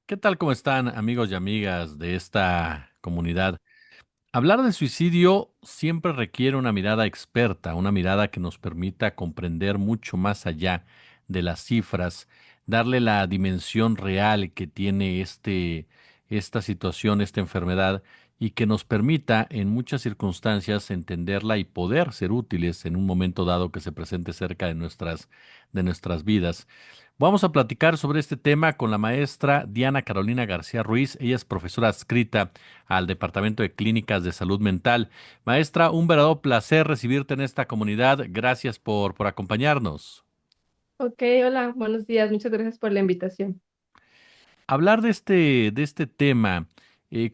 ¿Qué tal? ¿Cómo están amigos y amigas de esta comunidad? Hablar de suicidio siempre requiere una mirada experta, una mirada que nos permita comprender mucho más allá de las cifras, darle la dimensión real que tiene esta situación, esta enfermedad, y que nos permita en muchas circunstancias entenderla y poder ser útiles en un momento dado que se presente cerca de nuestras vidas. Vamos a platicar sobre este tema con la maestra Diana Carolina García Ruiz. Ella es profesora adscrita al Departamento de Clínicas de Salud Mental. Maestra, un verdadero placer recibirte en esta comunidad. Gracias por acompañarnos. Ok, hola, buenos días. Muchas gracias por la invitación. Hablar de este tema,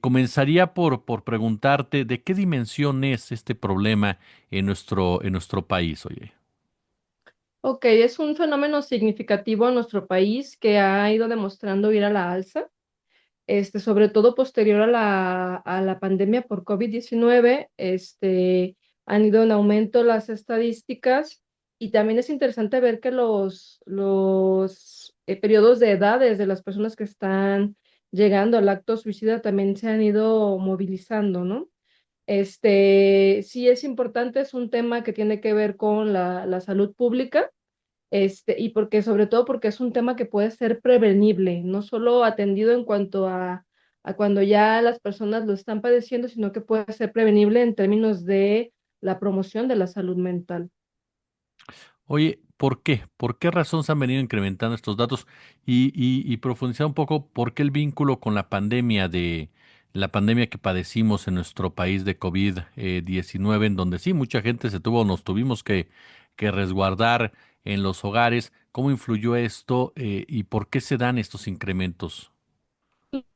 comenzaría por preguntarte de qué dimensión es este problema en nuestro país, oye. Ok, es un fenómeno significativo en nuestro país que ha ido demostrando ir a la alza, sobre todo posterior a la pandemia por COVID-19. Han ido en aumento las estadísticas y también es interesante ver que los periodos de edades de las personas que están llegando al acto suicida también se han ido movilizando, ¿no? Sí es importante, es un tema que tiene que ver con la salud pública, y porque, sobre todo porque es un tema que puede ser prevenible, no solo atendido en cuanto a cuando ya las personas lo están padeciendo, sino que puede ser prevenible en términos de la promoción de la salud mental. Oye, ¿por qué? ¿Por qué razón se han venido incrementando estos datos? Y profundizar un poco por qué el vínculo con la pandemia que padecimos en nuestro país de COVID-19, en donde sí, mucha gente nos tuvimos que resguardar en los hogares. ¿Cómo influyó esto, y por qué se dan estos incrementos?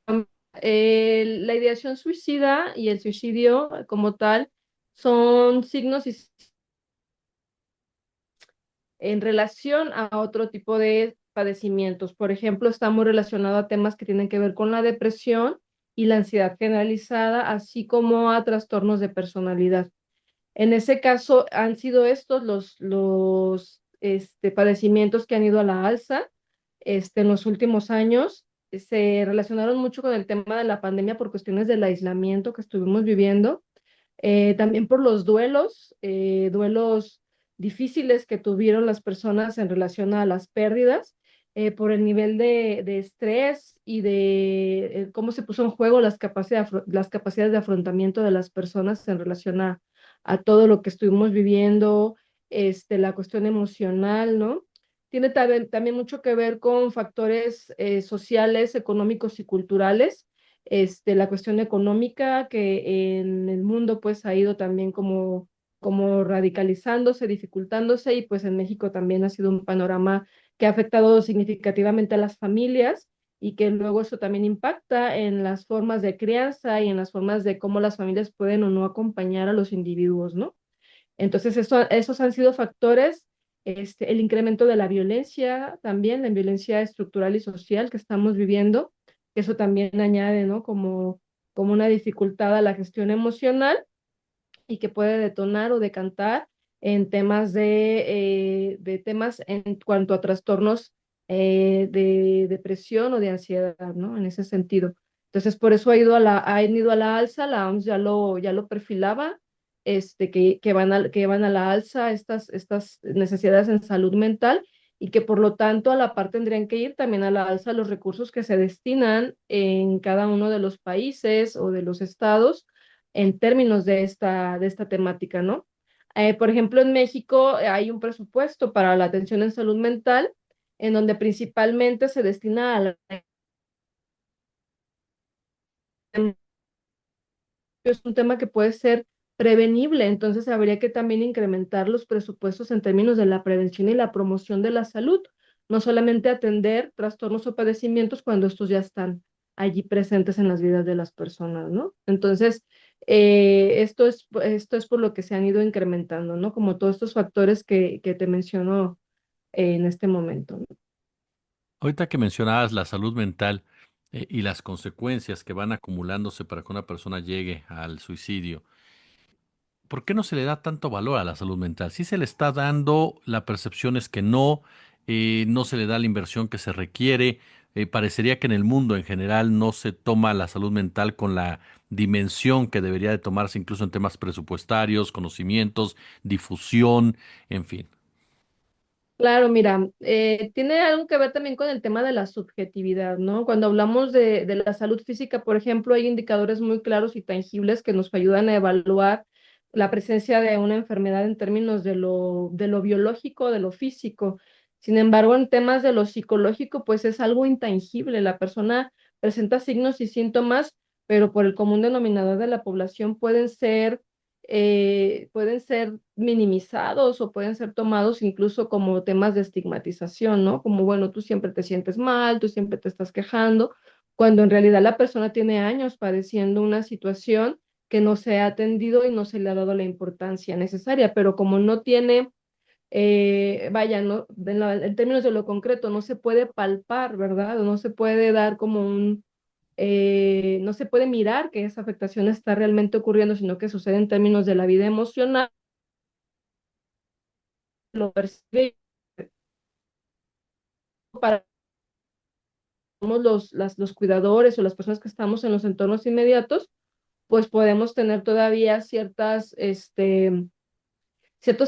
La ideación suicida y el suicidio como tal son signos en relación a otro tipo de padecimientos. Por ejemplo, está muy relacionado a temas que tienen que ver con la depresión y la ansiedad generalizada, así como a trastornos de personalidad. En ese caso, han sido estos los padecimientos que han ido a la alza en los últimos años. Se relacionaron mucho con el tema de la pandemia por cuestiones del aislamiento que estuvimos viviendo, también por los duelos difíciles que tuvieron las personas en relación a las pérdidas, por el nivel de estrés y de cómo se puso en juego las capacidades de afrontamiento de las personas en relación a todo lo que estuvimos viviendo, la cuestión emocional, ¿no? Tiene también mucho que ver con factores sociales, económicos y culturales, la cuestión económica que en el mundo pues ha ido también como radicalizándose, dificultándose, y pues en México también ha sido un panorama que ha afectado significativamente a las familias, y que luego eso también impacta en las formas de crianza y en las formas de cómo las familias pueden o no acompañar a los individuos, ¿no? Entonces, esos han sido factores, el incremento de la violencia también, la violencia estructural y social que estamos viviendo, que eso también añade, ¿no? Como una dificultad a la gestión emocional, y que puede detonar o decantar en temas de temas en cuanto a trastornos de depresión o de ansiedad, ¿no? En ese sentido. Entonces, por eso han ido a la alza. La OMS ya lo perfilaba, que van a la alza estas necesidades en salud mental, y que por lo tanto a la par tendrían que ir también a la alza los recursos que se destinan en cada uno de los países o de los estados en términos de esta temática, ¿no? Por ejemplo, en México hay un presupuesto para la atención en salud mental, en donde principalmente se destina es un tema que puede ser prevenible. Entonces habría que también incrementar los presupuestos en términos de la prevención y la promoción de la salud, no solamente atender trastornos o padecimientos cuando estos ya están allí presentes en las vidas de las personas, ¿no? Entonces, esto es por lo que se han ido incrementando, ¿no? Como todos estos factores que te menciono en este momento, ¿no? Ahorita que mencionabas la salud mental, y las consecuencias que van acumulándose para que una persona llegue al suicidio. ¿Por qué no se le da tanto valor a la salud mental? Sí se le está dando, la percepción es que no se le da la inversión que se requiere. parecería que en el mundo en general no se toma la salud mental con la dimensión que debería de tomarse incluso en temas presupuestarios, conocimientos, difusión, en fin. Claro, mira, tiene algo que ver también con el tema de la subjetividad, ¿no? Cuando hablamos de la salud física, por ejemplo, hay indicadores muy claros y tangibles que nos ayudan a evaluar la presencia de una enfermedad en términos de lo biológico, de lo físico. Sin embargo, en temas de lo psicológico, pues es algo intangible. La persona presenta signos y síntomas, pero por el común denominador de la población pueden ser minimizados o pueden ser tomados incluso como temas de estigmatización, ¿no? Como, bueno, tú siempre te sientes mal, tú siempre te estás quejando, cuando en realidad la persona tiene años padeciendo una situación que no se ha atendido y no se le ha dado la importancia necesaria, pero como no tiene, vaya, no, en términos de lo concreto, no se puede palpar, ¿verdad? O no se puede dar como no se puede mirar que esa afectación está realmente ocurriendo, sino que sucede en términos de la vida emocional, lo percibe para los cuidadores o las personas que estamos en los entornos inmediatos, pues podemos tener todavía ciertos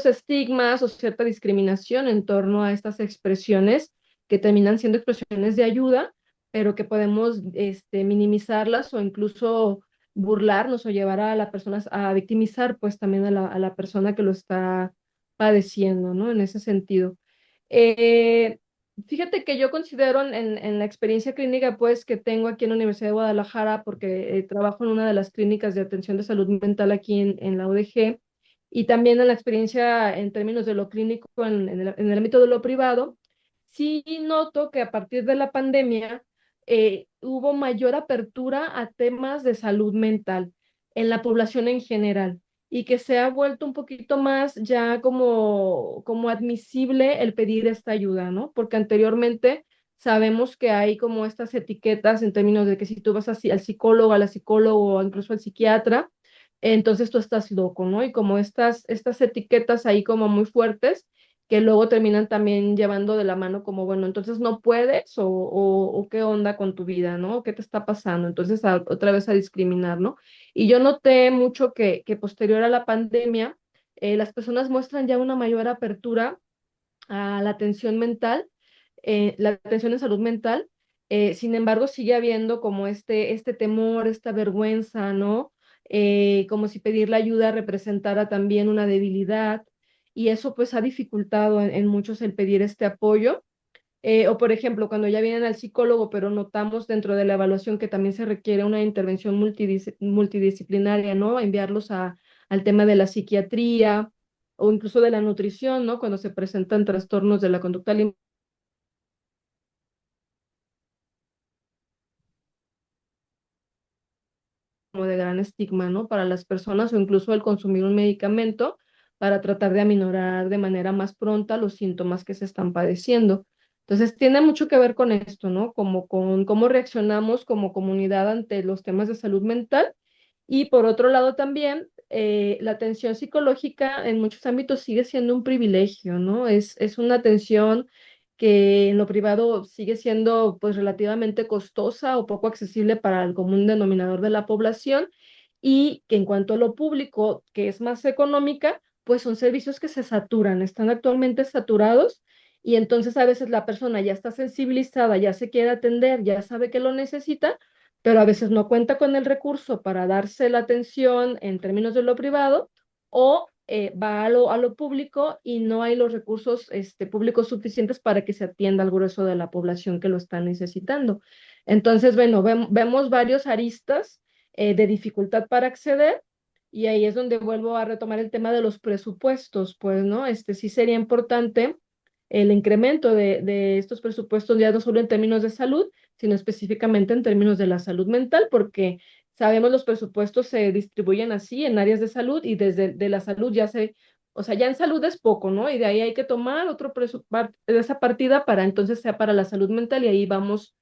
estigmas o cierta discriminación en torno a estas expresiones que terminan siendo expresiones de ayuda, pero que podemos minimizarlas o incluso burlarnos o llevar a la persona a victimizar pues también a la persona que lo está padeciendo, ¿no? En ese sentido. Eh, Fíjate que yo considero en la experiencia clínica pues que tengo aquí en la Universidad de Guadalajara, porque trabajo en una de las clínicas de atención de salud mental aquí en la UDG, y también en la experiencia en términos de lo clínico en el ámbito de lo privado, sí noto que a partir de la pandemia hubo mayor apertura a temas de salud mental en la población en general y que se ha vuelto un poquito más ya como admisible el pedir esta ayuda, ¿no? Porque anteriormente sabemos que hay como estas etiquetas en términos de que si tú vas al psicólogo, a la psicóloga o incluso al psiquiatra, entonces tú estás loco, ¿no? Y como estas etiquetas ahí como muy fuertes, que luego terminan también llevando de la mano como, bueno, entonces no puedes o qué onda con tu vida, ¿no? ¿Qué te está pasando? Entonces otra vez a discriminar, ¿no? Y yo noté mucho que posterior a la pandemia, las personas muestran ya una mayor apertura a la atención mental, la atención en salud mental. Sin embargo, sigue habiendo como este temor, esta vergüenza, ¿no? Como si pedir la ayuda representara también una debilidad, y eso pues ha dificultado en muchos el pedir este apoyo. O por ejemplo, cuando ya vienen al psicólogo, pero notamos dentro de la evaluación que también se requiere una intervención multidisciplinaria, ¿no? Enviarlos al tema de la psiquiatría o incluso de la nutrición, ¿no? Cuando se presentan trastornos de la conducta alimentaria, como de gran estigma, ¿no? Para las personas, o incluso el consumir un medicamento para tratar de aminorar de manera más pronta los síntomas que se están padeciendo. Entonces, tiene mucho que ver con esto, ¿no? Como con cómo reaccionamos como comunidad ante los temas de salud mental. Y por otro lado también, la atención psicológica en muchos ámbitos sigue siendo un privilegio, ¿no? Es una atención que en lo privado sigue siendo pues relativamente costosa o poco accesible para el común denominador de la población, y que en cuanto a lo público, que es más económica, pues son servicios que se saturan, están actualmente saturados, y entonces a veces la persona ya está sensibilizada, ya se quiere atender, ya sabe que lo necesita, pero a veces no cuenta con el recurso para darse la atención en términos de lo privado, o va a lo público y no hay los recursos públicos suficientes para que se atienda al grueso de la población que lo está necesitando. Entonces, bueno, vemos varios aristas de dificultad para acceder, y ahí es donde vuelvo a retomar el tema de los presupuestos, pues, ¿no? Sí sería importante el incremento de estos presupuestos, ya no solo en términos de salud, sino específicamente en términos de la salud mental, porque sabemos los presupuestos se distribuyen así en áreas de salud, y desde de la salud o sea, ya en salud es poco, ¿no? Y de ahí hay que tomar otro presupuesto de esa partida para entonces sea para la salud mental, y ahí vamos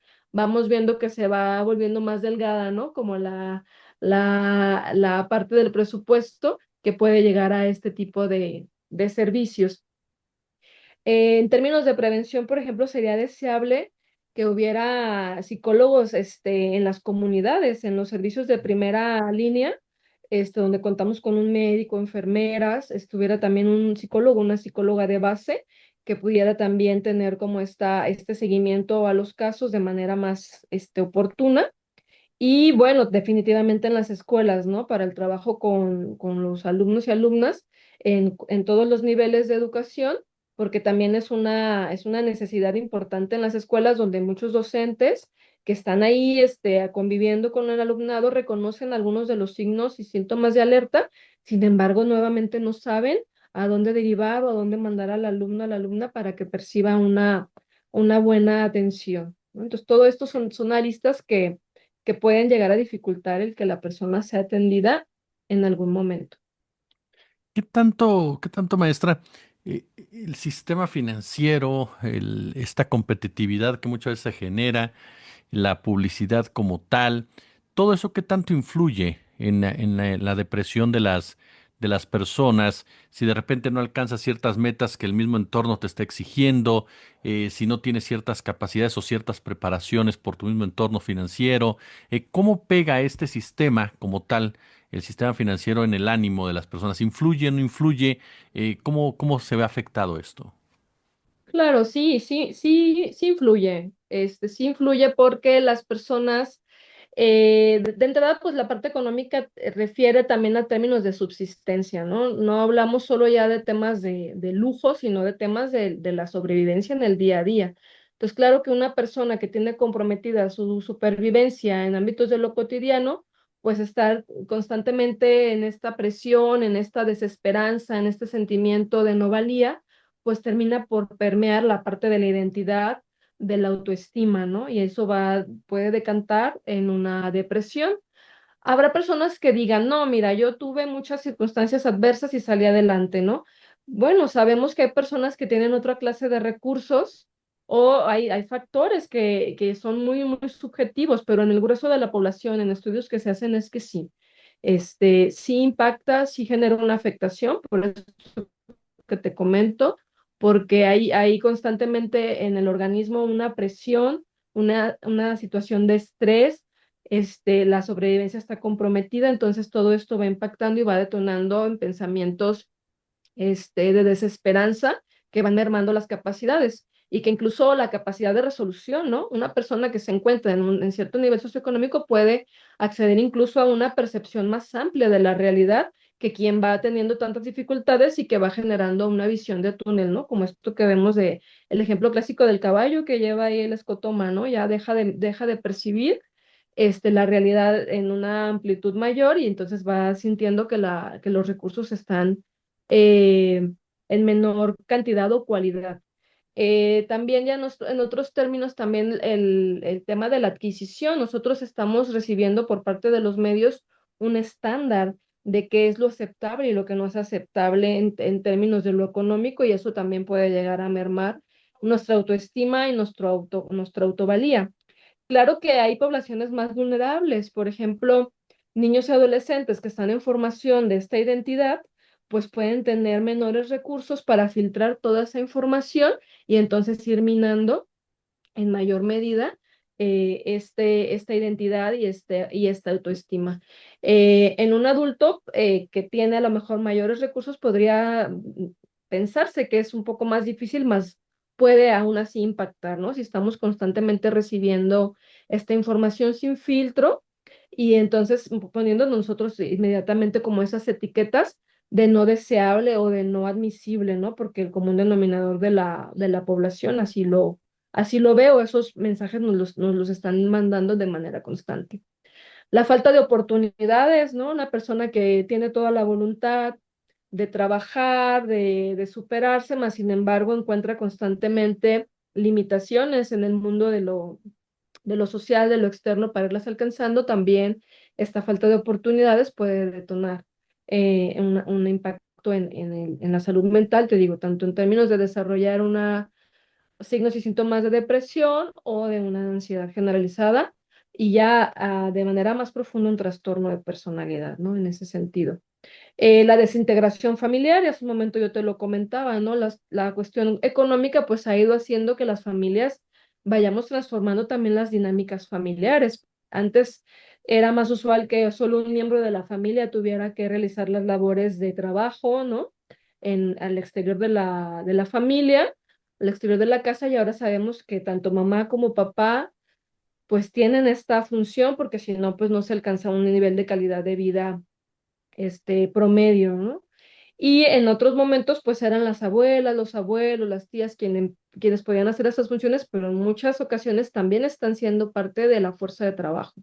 viendo que se va volviendo más delgada, ¿no? Como la parte del presupuesto que puede llegar a este tipo de servicios. En términos de prevención, por ejemplo, sería deseable que hubiera psicólogos en las comunidades, en los servicios de primera línea, donde contamos con un médico, enfermeras, estuviera también un psicólogo, una psicóloga de base, que pudiera también tener como este seguimiento a los casos de manera más oportuna. Y bueno, definitivamente en las escuelas, ¿no? Para el trabajo con los alumnos y alumnas en todos los niveles de educación, porque también es una necesidad importante en las escuelas donde muchos docentes que están ahí conviviendo con el alumnado reconocen algunos de los signos y síntomas de alerta, sin embargo, nuevamente no saben a dónde derivar o a dónde mandar al alumno, a la alumna para que perciba una buena atención, ¿no? Entonces, todo esto son aristas que pueden llegar a dificultar el que la persona sea atendida en algún momento. qué tanto, maestra, el sistema financiero, esta competitividad que muchas veces se genera, la publicidad como tal, todo eso qué tanto influye en la depresión de las personas, si de repente no alcanzas ciertas metas que el mismo entorno te está exigiendo, si no tienes ciertas capacidades o ciertas preparaciones por tu mismo entorno financiero, ¿cómo pega este sistema como tal, el sistema financiero en el ánimo de las personas? ¿Influye, no influye? ¿Cómo se ve afectado esto? Claro, sí, sí, sí, sí influye. Sí influye porque las personas, de entrada, pues la parte económica refiere también a términos de subsistencia, ¿no? No hablamos solo ya de temas de lujo, sino de temas de la sobrevivencia en el día a día. Entonces, claro que una persona que tiene comprometida su supervivencia en ámbitos de lo cotidiano, pues estar constantemente en esta presión, en esta desesperanza, en este sentimiento de no valía pues termina por permear la parte de la identidad, de la autoestima, ¿no? Y eso puede decantar en una depresión. Habrá personas que digan, no, mira, yo tuve muchas circunstancias adversas y salí adelante, ¿no? Bueno, sabemos que hay personas que tienen otra clase de recursos o hay factores que son muy, muy subjetivos, pero en el grueso de la población, en estudios que se hacen, es que sí. Sí impacta, sí genera una afectación, por eso que te comento, porque hay constantemente en el organismo una presión, una situación de estrés, la sobrevivencia está comprometida, entonces todo esto va impactando y va detonando en pensamientos de desesperanza que van mermando las capacidades y que incluso la capacidad de resolución, ¿no? Una persona que se encuentra en cierto nivel socioeconómico puede acceder incluso a una percepción más amplia de la realidad que quien va teniendo tantas dificultades y que va generando una visión de túnel, ¿no? Como esto que vemos de el ejemplo clásico del caballo que lleva ahí el escotoma, ¿no? Ya deja de percibir la realidad en una amplitud mayor y entonces va sintiendo que los recursos están eh, en menor cantidad o cualidad. También ya en otros términos, también el tema de la adquisición. Nosotros estamos recibiendo por parte de los medios un estándar de qué es lo aceptable y lo que no es aceptable en términos de lo económico y eso también puede llegar a mermar nuestra autoestima y nuestra autovalía. Claro que hay poblaciones más vulnerables, por ejemplo, niños y adolescentes que están en formación de esta identidad, pues pueden tener menores recursos para filtrar toda esa información y entonces ir minando en mayor medida esta identidad y esta autoestima. En un adulto que tiene a lo mejor mayores recursos, podría pensarse que es un poco más difícil, más puede aún así impactar, ¿no? Si estamos constantemente recibiendo esta información sin filtro y entonces poniendo nosotros inmediatamente como esas etiquetas de no deseable o de no admisible, ¿no? Porque el común denominador de la población así lo veo, esos mensajes nos los están mandando de manera constante. La falta de oportunidades, ¿no? Una persona que tiene toda la voluntad de trabajar, de superarse, más sin embargo encuentra constantemente limitaciones en el mundo de lo social, de lo externo para irlas alcanzando, también esta falta de oportunidades puede detonar un impacto en la salud mental, te digo, tanto en términos de desarrollar signos y síntomas de depresión o de una ansiedad generalizada y ya de manera más profunda un trastorno de personalidad, ¿no? En ese sentido. La desintegración familiar, y hace un momento yo te lo comentaba, ¿no? La cuestión económica pues ha ido haciendo que las familias vayamos transformando también las dinámicas familiares. Antes era más usual que solo un miembro de la familia tuviera que realizar las labores de trabajo, ¿no? Al exterior de la familia, al exterior de la casa, y ahora sabemos que tanto mamá como papá pues tienen esta función porque si no, pues no se alcanza un nivel de calidad de vida promedio, ¿no? Y en otros momentos, pues eran las abuelas, los abuelos, las tías quienes podían hacer estas funciones, pero en muchas ocasiones también están siendo parte de la fuerza de trabajo,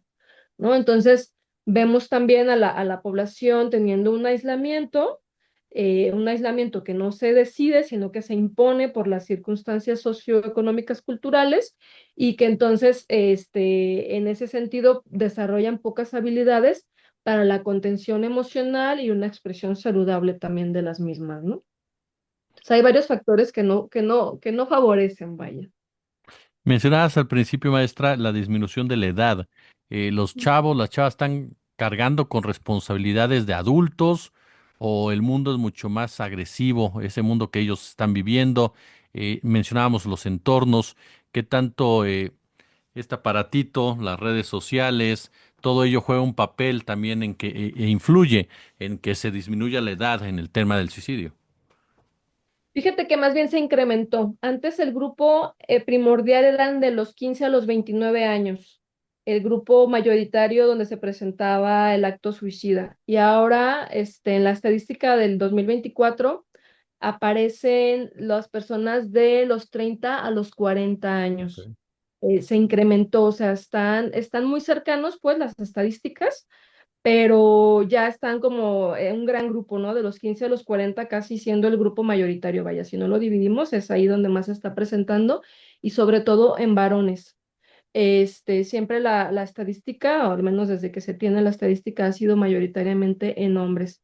¿no? Entonces, vemos también a a la población teniendo un aislamiento que no se decide, sino que se impone por las circunstancias socioeconómicas culturales y que entonces, en ese sentido, desarrollan pocas habilidades para la contención emocional y una expresión saludable también de las mismas, ¿no? O sea, hay varios factores que no favorecen, vaya. Mencionabas al principio, maestra, la disminución de la edad. Los chavos, las chavas están cargando con responsabilidades de adultos o el mundo es mucho más agresivo, ese mundo que ellos están viviendo. Mencionábamos los entornos, qué tanto este aparatito, las redes sociales, todo ello juega un papel también en que influye en que se disminuya la edad en el tema del suicidio. Fíjate que más bien se incrementó. Antes el grupo primordial eran de los 15 a los 29 años, el grupo mayoritario donde se presentaba el acto suicida. Y ahora, en la estadística del 2024, aparecen las personas de los 30 a los 40 años. Ok. Se incrementó, o sea, están muy cercanos, pues, las estadísticas, pero ya están como un gran grupo, ¿no? De los 15 a los 40 casi siendo el grupo mayoritario, vaya, si no lo dividimos, es ahí donde más se está presentando y sobre todo en varones. Siempre la estadística, o al menos desde que se tiene la estadística, ha sido mayoritariamente en hombres.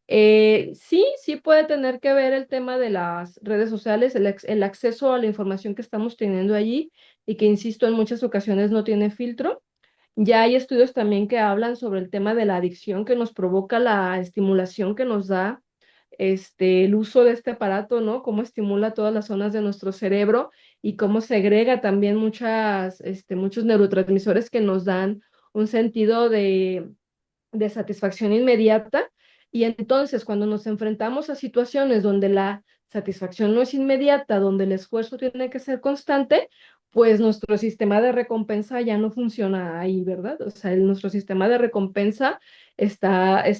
Sí, sí puede tener que ver el tema de las redes sociales, el acceso a la información que estamos teniendo allí y que, insisto, en muchas ocasiones no tiene filtro. Ya hay estudios también que hablan sobre el tema de la adicción que nos provoca la estimulación que nos da el uso de este aparato, ¿no? Cómo estimula todas las zonas de nuestro cerebro y cómo segrega también muchos neurotransmisores que nos dan un sentido de satisfacción inmediata. Y entonces, cuando nos enfrentamos a situaciones donde la satisfacción no es inmediata, donde el esfuerzo tiene que ser constante, pues nuestro sistema de recompensa ya no funciona ahí, ¿verdad? O sea, nuestro sistema de recompensa se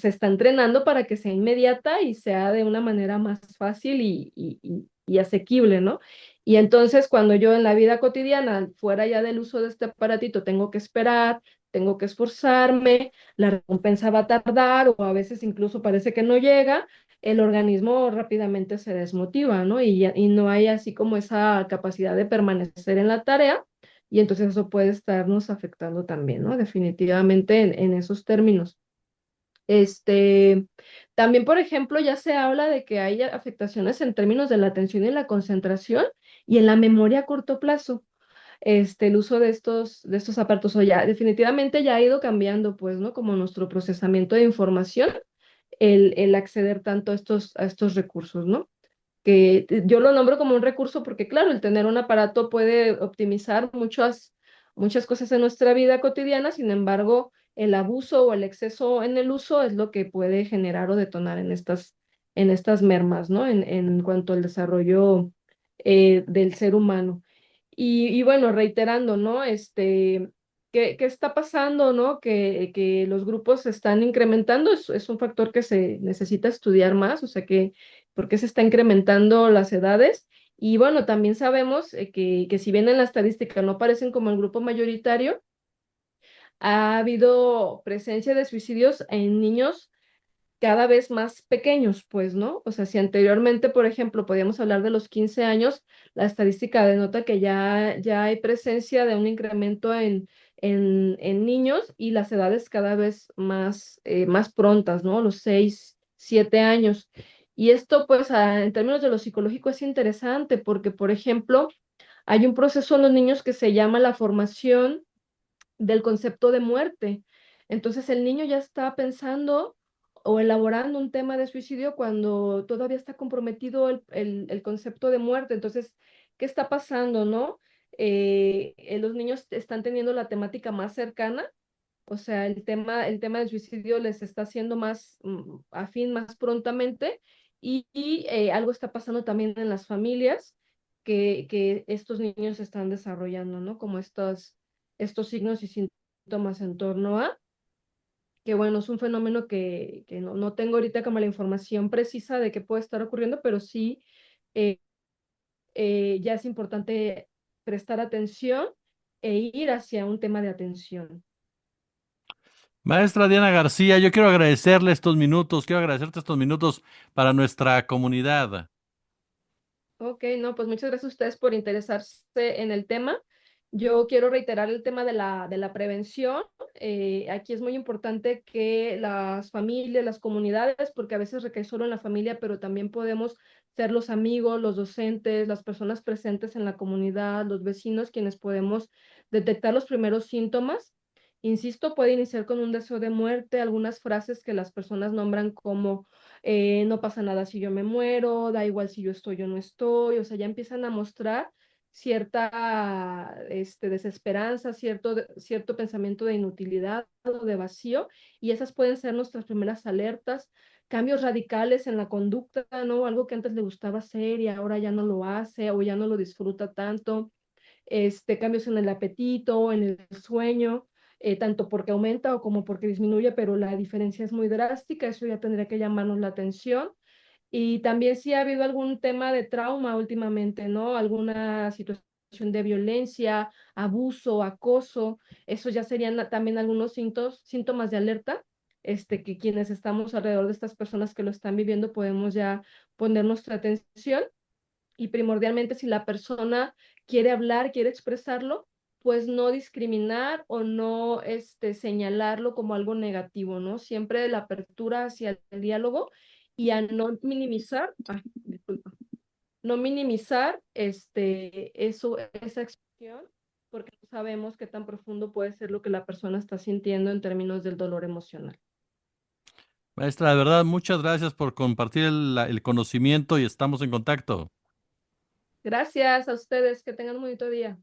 está entrenando para que sea inmediata y sea de una manera más fácil y asequible, ¿no? Y entonces, cuando yo en la vida cotidiana, fuera ya del uso de este aparatito, tengo que esperar, tengo que esforzarme, la recompensa va a tardar o a veces incluso parece que no llega, el organismo rápidamente se desmotiva, ¿no? Y no hay así como esa capacidad de permanecer en la tarea y entonces eso puede estarnos afectando también, ¿no? Definitivamente en esos términos. Este, También, por ejemplo, ya se habla de que hay afectaciones en términos de la atención y la concentración y en la memoria a corto plazo el uso de estos aparatos, o ya definitivamente ya ha ido cambiando, pues, ¿no? Como nuestro procesamiento de información, el acceder tanto a estos recursos, ¿no? Que yo lo nombro como un recurso porque, claro, el tener un aparato puede optimizar muchas cosas en nuestra vida cotidiana, sin embargo, el abuso o el exceso en el uso es lo que puede generar o detonar en estas mermas, ¿no? En cuanto al desarrollo del ser humano. Y bueno, reiterando, ¿no? ¿Qué está pasando, ¿no? Que los grupos se están incrementando, es un factor que se necesita estudiar más, o sea, por qué se está incrementando las edades. Y bueno, también sabemos que si bien en la estadística no aparecen como el grupo mayoritario, ha habido presencia de suicidios en niños cada vez más pequeños, pues, ¿no? O sea, si anteriormente, por ejemplo, podíamos hablar de los 15 años, la estadística denota que ya hay presencia de un incremento en niños y las edades cada vez más prontas, ¿no? Los 6 7 años. Y esto, pues, en términos de lo psicológico es interesante porque, por ejemplo, hay un proceso en los niños que se llama la formación del concepto de muerte. Entonces el niño ya está pensando o elaborando un tema de suicidio cuando todavía está comprometido el concepto de muerte. Entonces, ¿qué está pasando, no? los niños están teniendo la temática más cercana, o sea, el tema del suicidio les está haciendo más afín más prontamente y algo está pasando también en las familias que estos niños están desarrollando, ¿no? Como estos signos y síntomas en torno a, que bueno, es un fenómeno que no tengo ahorita como la información precisa de qué puede estar ocurriendo, pero sí eh, ya es importante prestar atención e ir hacia un tema de atención. Maestra Diana García, yo quiero agradecerle estos minutos, quiero agradecerte estos minutos para nuestra comunidad. Ok, no, pues muchas gracias a ustedes por interesarse en el tema. Yo quiero reiterar el tema de la prevención. Aquí es muy importante que las familias, las comunidades, porque a veces recae solo en la familia, pero también podemos ser los amigos, los docentes, las personas presentes en la comunidad, los vecinos, quienes podemos detectar los primeros síntomas. Insisto, puede iniciar con un deseo de muerte, algunas frases que las personas nombran como no pasa nada si yo me muero, da igual si yo estoy o no estoy, o sea, ya empiezan a mostrar cierta desesperanza, cierto pensamiento de inutilidad o de vacío, y esas pueden ser nuestras primeras alertas, cambios radicales en la conducta, ¿no? Algo que antes le gustaba hacer y ahora ya no lo hace o ya no lo disfruta tanto, cambios en el apetito, en el sueño, tanto porque aumenta o como porque disminuye, pero la diferencia es muy drástica, eso ya tendría que llamarnos la atención. Y también si ha habido algún tema de trauma últimamente, ¿no? Alguna situación de violencia, abuso, acoso, eso ya serían también algunos síntomas de alerta, que quienes estamos alrededor de estas personas que lo están viviendo podemos ya poner nuestra atención y primordialmente si la persona quiere hablar, quiere expresarlo, pues no discriminar o no señalarlo como algo negativo, ¿no? Siempre la apertura hacia el diálogo y a no minimizar, disculpa, no minimizar esa expresión, porque no sabemos qué tan profundo puede ser lo que la persona está sintiendo en términos del dolor emocional. Maestra, de verdad, muchas gracias por compartir el conocimiento y estamos en contacto. Gracias a ustedes, que tengan un bonito día.